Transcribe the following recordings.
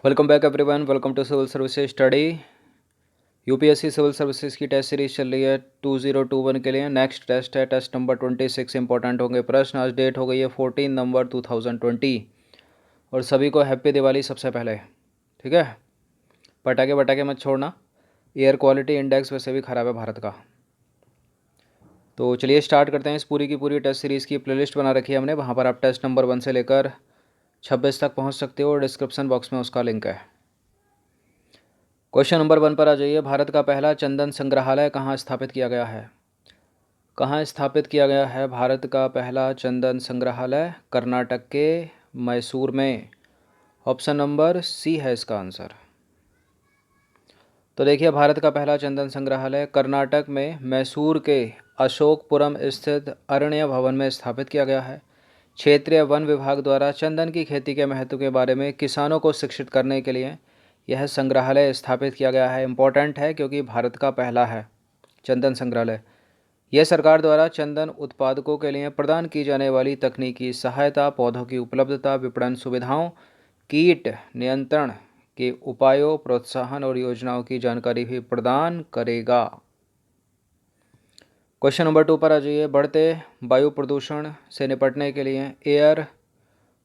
Welcome back everyone. Welcome to civil services study. UPSC civil services की test series चल रही है 2021 के लिए। नेक्स्ट टेस्ट है टेस्ट नंबर 26। इंपॉर्टेंट होंगे प्रश्न। आज डेट हो गई है 14 नवंबर 2020 और सभी को हैप्पी दिवाली सबसे पहले। ठीक है, पटाखे वटाखे मत छोड़ना। एयर क्वालिटी इंडेक्स वैसे भी ख़राब है भारत का। तो चलिए स्टार्ट करते हैं इस पूरी की पूरी टेस्ट सीरीज़ की प्लेलिस्ट बना रखी है हमने। वहाँ पर आप टेस्ट नंबर 1 से लेकर 26 तक पहुँच सकते हो और डिस्क्रिप्शन बॉक्स में उसका लिंक है। क्वेश्चन नंबर 1 पर आ जाइए। भारत का पहला चंदन संग्रहालय कहाँ स्थापित किया गया है? कहाँ स्थापित किया गया है भारत का पहला चंदन संग्रहालय? कर्नाटक के मैसूर में। ऑप्शन नंबर सी है इसका आंसर। तो देखिए, भारत का पहला चंदन संग्रहालय कर्नाटक में मैसूर के अशोकपुरम स्थित अरण्य भवन में स्थापित किया गया है। क्षेत्रीय वन विभाग द्वारा चंदन की खेती के महत्व के बारे में किसानों को शिक्षित करने के लिए यह संग्रहालय स्थापित किया गया है। इम्पोर्टेंट है क्योंकि भारत का पहला है चंदन संग्रहालय। यह सरकार द्वारा चंदन उत्पादकों के लिए प्रदान की जाने वाली तकनीकी सहायता, पौधों की उपलब्धता, विपणन सुविधाओं, कीट नियंत्रण के उपायों, प्रोत्साहन और योजनाओं की जानकारी भी प्रदान करेगा। क्वेश्चन नंबर 2 पर आ जाइए। बढ़ते वायु प्रदूषण से निपटने के लिए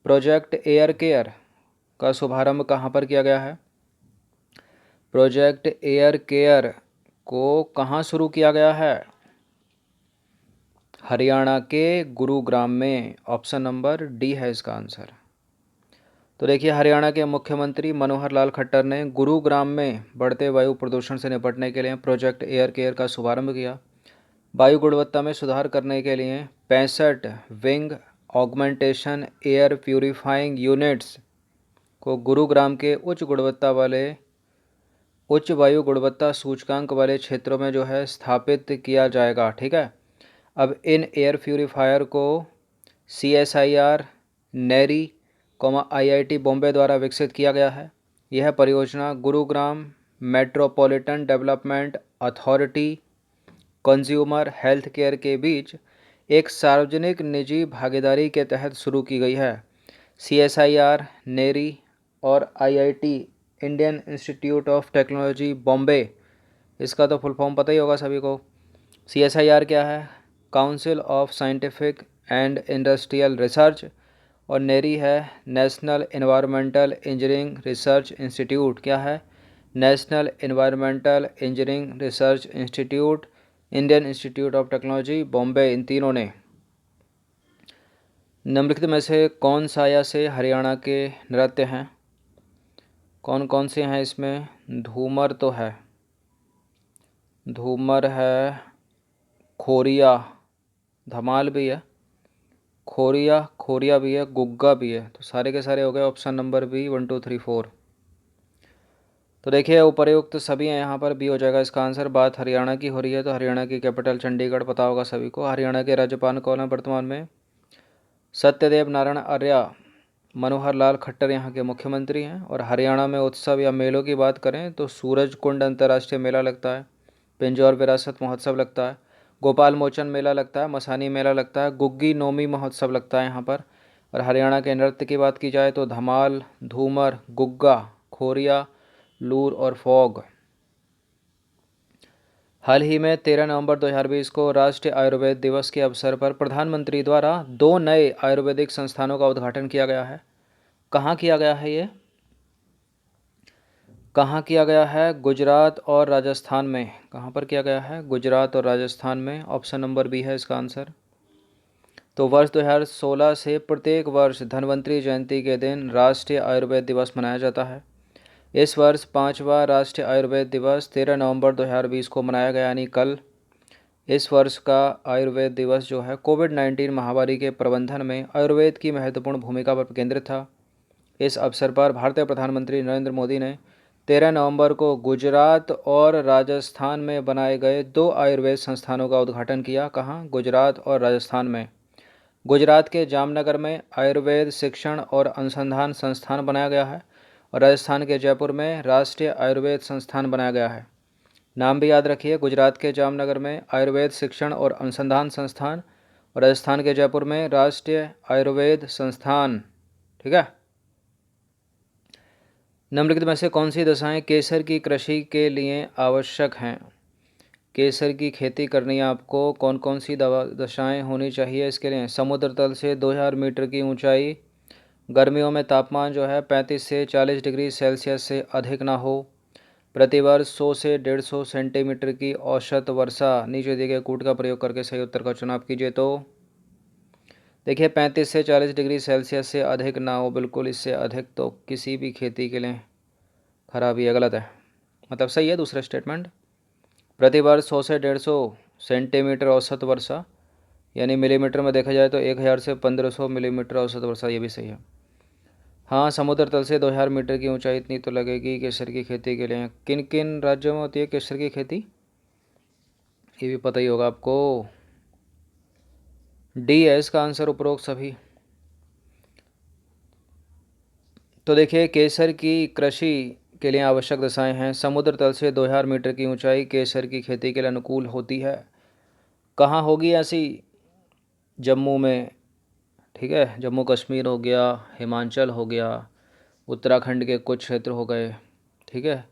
प्रोजेक्ट एयर केयर का शुभारंभ कहाँ पर किया गया है? प्रोजेक्ट एयर केयर को कहाँ शुरू किया गया है? हरियाणा के गुरुग्राम में। ऑप्शन नंबर डी है इसका आंसर। तो देखिए, हरियाणा के मुख्यमंत्री मनोहर लाल खट्टर ने गुरुग्राम में बढ़ते वायु प्रदूषण से निपटने के लिए प्रोजेक्ट एयर केयर का शुभारंभ किया। वायु गुणवत्ता में सुधार करने के लिए 65 wing augmentation air purifying units को गुरुग्राम के उच्च वायु गुणवत्ता सूचकांक वाले क्षेत्रों में जो है स्थापित किया जाएगा। ठीक है, अब इन एयर प्यूरीफायर को CSIR, नेरी, IIT बॉम्बे द्वारा विकसित किया गया है। यह परियोजना Gurugram metropolitan development authority, consumer health care के बीच एक सार्वजनिक निजी भागीदारी के तहत शुरू की गई है। CSIR, नेरी और IIT, Indian institute of technology Bombay, इसका तो फुल फॉर्म पता ही होगा सभी को। CSIR क्या है? Council of scientific and industrial research. और नेरी है national environmental engineering research institute. क्या है? National environmental engineering research institute, Indian institute of technology Bombay. इन तीनों ने निम्नलिखित में से कौन सा या से हरियाणा के नृत्य हैं? कौन कौन से हैं इसमें? धूमर तो है, धूमर है, खोरिया, धमाल भी है, खोरिया भी है, गुग्गा भी है। तो सारे के सारे हो गए ऑप्शन नंबर बी 1 2 3 4। तो देखिए, उपर्युक्त सभी हैं यहाँ पर, बी हो जाएगा इसका आंसर। बात हरियाणा की हो रही है तो हरियाणा की कैपिटल चंडीगढ़ पता होगा सभी को। हरियाणा के राज्यपाल कौन है वर्तमान में? सत्यदेव नारायण आर्य। मनोहर लाल खट्टर यहाँ के मुख्यमंत्री हैं। और हरियाणा में उत्सव या मेलों की बात करें तो सूरज कुंड अंतर्राष्ट्रीय मेला लगता है, पिंजौर विरासत महोत्सव लगता है, गोपाल मोचन मेला लगता है, मसानी मेला लगता है, गुग्गी नोमी महोत्सव लगता है यहाँ पर। और हरियाणा के नृत्य की बात की जाए तो धमाल, धूमर, गुग्गा, खोरिया, लूर और फॉग। हाल ही में 13 नवंबर 2020 को राष्ट्रीय आयुर्वेद दिवस के अवसर पर प्रधानमंत्री द्वारा 2 नए आयुर्वेदिक संस्थानों का उद्घाटन किया गया है। कहाँ किया गया है ये? कहाँ किया गया है? गुजरात और राजस्थान में। कहाँ पर किया गया है? गुजरात और राजस्थान में। ऑप्शन नंबर बी है इसका आंसर। तो वर्ष 2016 से प्रत्येक वर्ष धन्वंतरी जयंती के दिन राष्ट्रीय आयुर्वेद दिवस मनाया जाता है। इस वर्ष 5वां राष्ट्रीय आयुर्वेद दिवस 13 नवंबर 2020 को मनाया गया, यानी कल। इस वर्ष का आयुर्वेद दिवस जो है कोविड-19 महामारी के प्रबंधन में आयुर्वेद की महत्वपूर्ण भूमिका पर केंद्रित था। इस अवसर पर भारतीय प्रधानमंत्री नरेंद्र मोदी ने 13 नवंबर को गुजरात और राजस्थान में बनाए गए 2 आयुर्वेद संस्थानों का उद्घाटन किया। कहाँ? गुजरात और राजस्थान में। गुजरात के जामनगर में आयुर्वेद शिक्षण और अनुसंधान संस्थान बनाया गया है और राजस्थान के जयपुर में राष्ट्रीय आयुर्वेद संस्थान बनाया गया है। नाम भी याद रखिए, गुजरात के जामनगर में आयुर्वेद शिक्षण और अनुसंधान संस्थान और राजस्थान के जयपुर में राष्ट्रीय आयुर्वेद संस्थान। ठीक है। निम्नलिखित में से कौन सी दशाएं केसर की कृषि के लिए आवश्यक हैं? केसर की खेती करनी है आपको, कौन कौन सी दशाएं होनी चाहिए इसके लिए? समुद्र तल से 2000 मीटर की ऊंचाई, गर्मियों में तापमान जो है 35 से 40 डिग्री सेल्सियस से अधिक ना हो, प्रतिवर्ष 100 से 150 सेंटीमीटर की औसत वर्षा। नीचे दिए गए कूट का प्रयोग करके सही उत्तर का चुनाव कीजिए। तो देखिए 35 से 40 डिग्री सेल्सियस से अधिक ना हो, बिल्कुल इससे अधिक तो किसी भी खेती के लिए खराबी है, गलत है। मतलब सही है दूसरा स्टेटमेंट। प्रतिवर्ष 100 से 150 सेंटीमीटर औसत वर्षा, यानी मिलीमीटर में देखा जाए तो 1000 से 1500 मिलीमीटर औसत वर्षा, ये भी सही है। हाँ, समुद्र तल से 2000 मीटर की ऊंचाई इतनी तो लगेगी केसर की खेती के लिए। किन किन राज्यों में होती है केसर की खेती, ये भी पता ही होगा आपको। डी है इसका आंसर, उपरोक्त सभी। तो देखिए केसर की कृषि के लिए आवश्यक दशाएं हैं। समुद्र तल से 2000 मीटर की ऊंचाई केसर की खेती के लिए अनुकूल होती है। कहाँ होगी ऐसी? जम्मू में, ठीक है, जम्मू कश्मीर हो गया, हिमाचल हो गया, उत्तराखंड के कुछ क्षेत्र हो गए, ठीक है,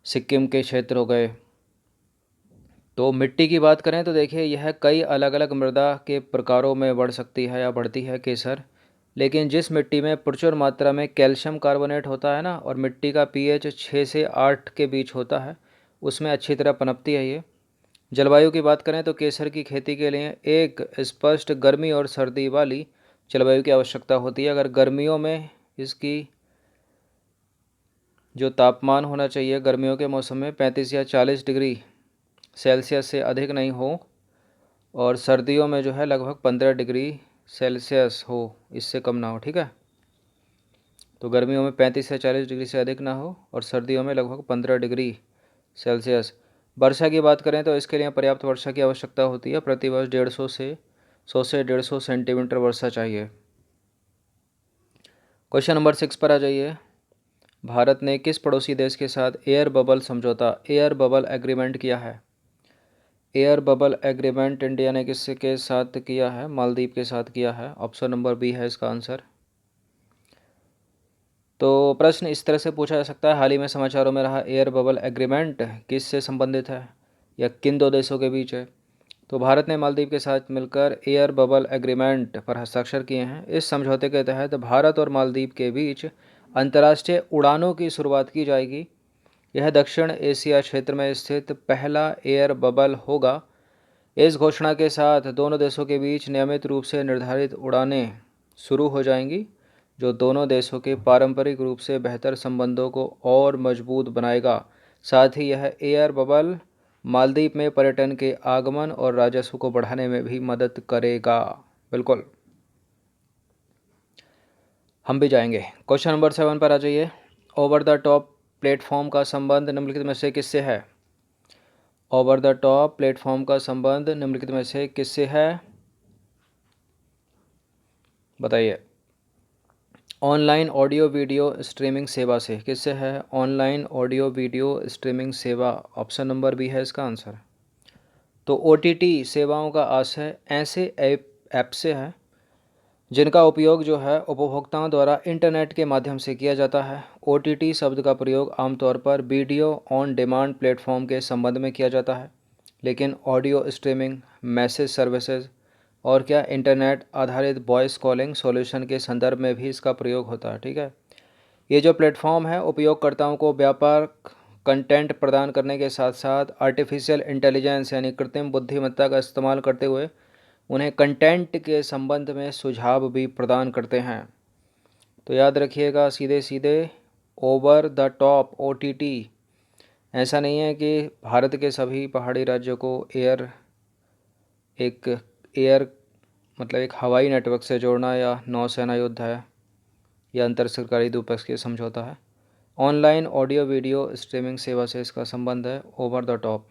सिक्किम के क्षेत्र हो गए। तो मिट्टी की बात करें तो देखिए यह कई अलग अलग मृदा के प्रकारों में बढ़ सकती है या बढ़ती है केसर, लेकिन जिस मिट्टी में प्रचुर मात्रा में कैल्शियम कार्बोनेट होता है ना, और मिट्टी का पीएच 6 से 8 के बीच होता है, उसमें अच्छी तरह पनपती है ये। जलवायु की बात करें तो केसर की खेती के लिए एक स्पष्ट गर्मी और सर्दी वाली जलवायु की आवश्यकता होती है। अगर गर्मियों में इसकी जो तापमान होना चाहिए गर्मियों के मौसम में 35 या 40 डिग्री सेल्सियस से अधिक नहीं हो, और सर्दियों में जो है लगभग 15 डिग्री सेल्सियस हो, इससे कम ना हो, ठीक है। तो गर्मियों में 35 से 40 डिग्री से अधिक ना हो, और सर्दियों में लगभग 15 डिग्री सेल्सियस। वर्षा की बात करें तो इसके लिए पर्याप्त वर्षा की आवश्यकता होती है। प्रतिवर्ष 100 से 150 सेंटीमीटर वर्षा चाहिए। क्वेश्चन नंबर 6 पर आ जाइए। भारत ने किस पड़ोसी देश के साथ एयर बबल समझौता, एयर बबल एग्रीमेंट किया है? एयर बबल एग्रीमेंट इंडिया ने किसके साथ किया है? मालदीव के साथ किया है। ऑप्शन नंबर बी है इसका आंसर। तो प्रश्न इस तरह से पूछा जा सकता है, हाल ही में समाचारों में रहा एयर बबल एग्रीमेंट किससे संबंधित है या किन दो देशों के बीच है? तो भारत ने मालदीव के साथ मिलकर एयर बबल एग्रीमेंट पर हस्ताक्षर किए हैं। इस समझौते के तहत भारत और मालदीव के बीच अंतर्राष्ट्रीय उड़ानों की शुरुआत की जाएगी। यह दक्षिण एशिया क्षेत्र में स्थित पहला एयर बबल होगा। इस घोषणा के साथ दोनों देशों के बीच नियमित रूप से निर्धारित उड़ानें शुरू हो जाएंगी, जो दोनों देशों के पारंपरिक रूप से बेहतर संबंधों को और मजबूत बनाएगा। साथ ही यह एयर बबल मालदीव में पर्यटन के आगमन और राजस्व को बढ़ाने में भी मदद करेगा। बिल्कुल, हम भी जाएंगे। क्वेश्चन नंबर 7 पर आ जाइए। ओवर द टॉप प्लेटफॉर्म का संबंध निम्नलिखित में से किससे है? ओवर द टॉप प्लेटफॉर्म का संबंध निम्नलिखित में से किससे है, बताइए। ऑनलाइन ऑडियो वीडियो स्ट्रीमिंग सेवा से। किससे है? ऑनलाइन ऑडियो वीडियो स्ट्रीमिंग सेवा, ऑप्शन नंबर बी है इसका आंसर। तो ओटीटी सेवाओं का आशय ऐसे ऐप से है जिनका उपयोग जो है उपभोक्ताओं द्वारा इंटरनेट के माध्यम से किया जाता है। ओटीटी शब्द का प्रयोग आमतौर पर वीडियो ऑन डिमांड प्लेटफॉर्म के संबंध में किया जाता है, लेकिन ऑडियो स्ट्रीमिंग, मैसेज सर्विसेज और क्या इंटरनेट आधारित वॉइस कॉलिंग सॉल्यूशन के संदर्भ में भी इसका प्रयोग होता है, ठीक है। ये जो प्लेटफॉर्म है उपयोगकर्ताओं को व्यापक कंटेंट प्रदान करने के साथ साथ आर्टिफिशियल इंटेलिजेंस यानी कृत्रिम बुद्धिमत्ता का इस्तेमाल करते हुए उन्हें कंटेंट के संबंध में सुझाव भी प्रदान करते हैं। तो याद रखिएगा, सीधे सीधे ओवर द टॉप ओटीटी, ऐसा नहीं है कि भारत के सभी पहाड़ी राज्यों को एयर मतलब एक हवाई नेटवर्क से जोड़ना या नौसेना युद्ध है या अंतर सरकारी द्विपक्षीय समझौता है। ऑनलाइन ऑडियो वीडियो स्ट्रीमिंग सेवा से इसका संबंध है, ओवर द टॉप।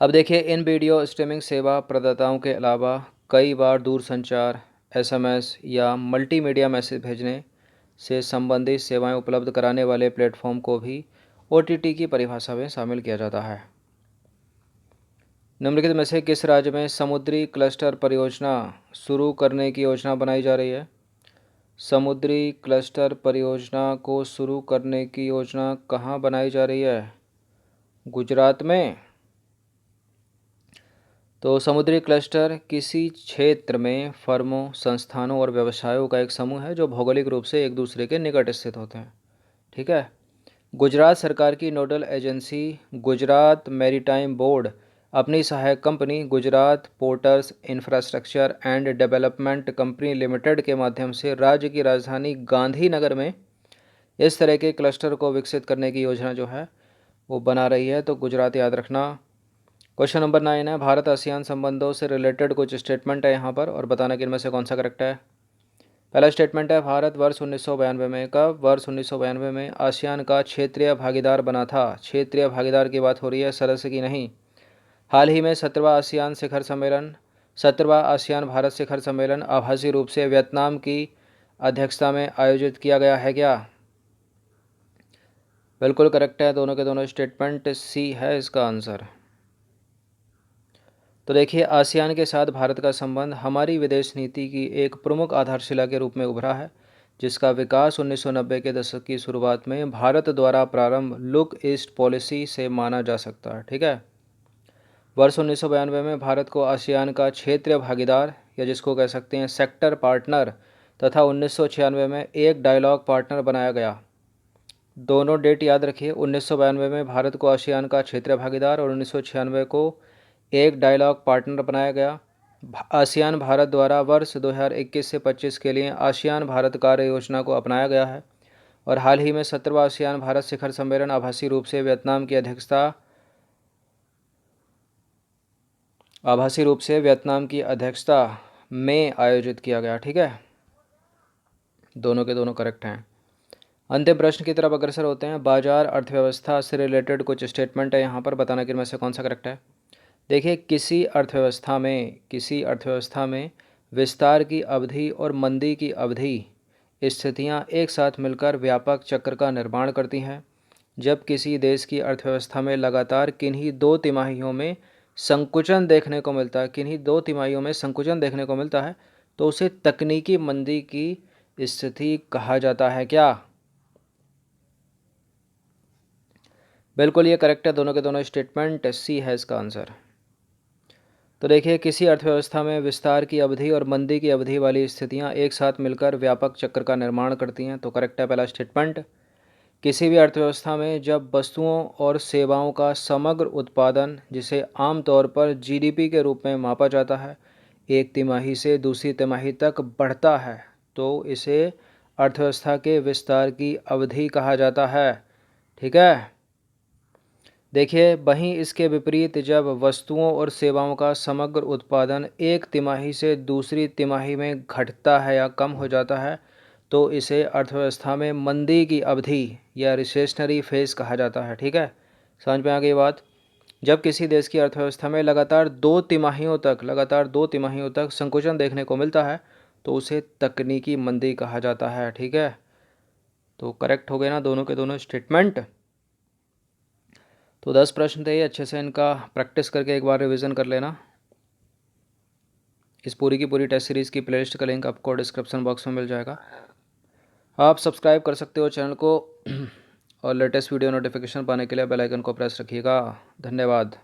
अब देखिए, इन वीडियो स्ट्रीमिंग सेवा प्रदाताओं के अलावा कई बार दूरसंचार, एसएमएस या मल्टीमीडिया मैसेज भेजने से संबंधित सेवाएं उपलब्ध कराने वाले प्लेटफॉर्म को भी ओटीटी की परिभाषा में शामिल किया जाता है। निम्नलिखित में से किस राज्य में समुद्री क्लस्टर परियोजना शुरू करने की योजना बनाई जा रही है? समुद्री क्लस्टर परियोजना को शुरू करने की योजना कहाँ बनाई जा रही है? गुजरात में। तो समुद्री क्लस्टर किसी क्षेत्र में फर्मों, संस्थानों और व्यवसायों का एक समूह है जो भौगोलिक रूप से एक दूसरे के निकट स्थित होते हैं। ठीक है। गुजरात सरकार की nodal agency Gujarat maritime board अपनी सहायक company Gujarat ports infrastructure and development company limited के माध्यम से राज्य की राजधानी गांधीनगर में इस तरह के क्लस्टर को विकसित करने की योजना जो है वो बना रही है। तो गुजरात याद रखना। क्वेश्चन नंबर 9 है, भारत आसियान संबंधों से रिलेटेड कुछ स्टेटमेंट है यहाँ पर और बताना कि इनमें से कौन सा करेक्ट है। पहला स्टेटमेंट है, भारत वर्ष 1992 में कब वर्ष 1992 में आसियान का क्षेत्रीय भागीदार बना था। क्षेत्रीय भागीदार की बात हो रही है, सदस्य की नहीं। हाल ही में 17वां आसियान भारत शिखर सम्मेलन आभासी रूप से वियतनाम की अध्यक्षता में आयोजित किया गया है क्या? बिल्कुल करेक्ट है, दोनों के दोनों स्टेटमेंट सी है इसका आंसर। तो देखिए, आसियान के साथ भारत का संबंध हमारी विदेश नीति की एक प्रमुख आधारशिला के रूप में उभरा है, जिसका विकास 1990 के दशक की शुरुआत में भारत द्वारा प्रारंभ लुक ईस्ट पॉलिसी से माना जा सकता है। ठीक है। वर्ष 1992 में भारत को आसियान का क्षेत्रीय भागीदार या जिसको कह सकते हैं सेक्टर पार्टनर तथा 1996 में एक डायलॉग पार्टनर बनाया गया। दोनों डेट याद रखिए, 1992 में भारत को आसियान का क्षेत्रीय भागीदार और 1996 को एक डायलॉग पार्टनर बनाया गया। आसियान भारत द्वारा वर्ष 2021 से 25 के लिए आसियान भारत कार्य योजना को अपनाया गया है और हाल ही में 17वां आसियान भारत शिखर सम्मेलन आभासी रूप से वियतनाम की अध्यक्षता में आयोजित किया गया। ठीक है, दोनों के दोनों करेक्ट हैं। अंतिम प्रश्न की तरफ अग्रसर होते हैं। बाजार अर्थव्यवस्था से रिलेटेड कुछ स्टेटमेंट है यहाँ पर, बताना कि इनमें से कौन सा करेक्ट है। देखिए, किसी अर्थव्यवस्था में विस्तार की अवधि और मंदी की अवधि स्थितियाँ एक साथ मिलकर व्यापक चक्र का निर्माण करती हैं। जब किसी देश की अर्थव्यवस्था में लगातार किन्हीं दो तिमाहियों में संकुचन देखने को मिलता है तो उसे तकनीकी मंदी की स्थिति कहा जाता है क्या? बिल्कुल ये करेक्ट है, दोनों के दोनों स्टेटमेंट सी है इसका आंसर। तो देखिए, किसी अर्थव्यवस्था में विस्तार की अवधि और मंदी की अवधि वाली स्थितियां एक साथ मिलकर व्यापक चक्र का निर्माण करती हैं। तो करेक्ट है पहला स्टेटमेंट। किसी भी अर्थव्यवस्था में जब वस्तुओं और सेवाओं का समग्र उत्पादन, जिसे आमतौर पर जीडीपी के रूप में मापा जाता है, एक तिमाही से दूसरी तिमाही तक बढ़ता है तो इसे अर्थव्यवस्था के विस्तार की अवधि कहा जाता है। ठीक है। देखिए, वहीं इसके विपरीत जब वस्तुओं और सेवाओं का समग्र उत्पादन एक तिमाही से दूसरी तिमाही में घटता है या कम हो जाता है तो इसे अर्थव्यवस्था में मंदी की अवधि या रिसेशनरी फेज कहा जाता है। ठीक है, समझ में आ गई बात। जब किसी देश की अर्थव्यवस्था में लगातार दो तिमाहियों तक संकुचन देखने को मिलता है तो उसे तकनीकी मंदी कहा जाता है। ठीक है, तो करेक्ट हो गए ना दोनों के दोनों स्टेटमेंट। तो 10 प्रश्न थे, अच्छे से इनका प्रैक्टिस करके एक बार रिवीजन कर लेना। इस पूरी की पूरी टेस्ट सीरीज़ की प्लेलिस्ट का लिंक आपको डिस्क्रिप्शन बॉक्स में मिल जाएगा। आप सब्सक्राइब कर सकते हो चैनल को और लेटेस्ट वीडियो नोटिफिकेशन पाने के लिए बेल आइकन को प्रेस रखिएगा। धन्यवाद।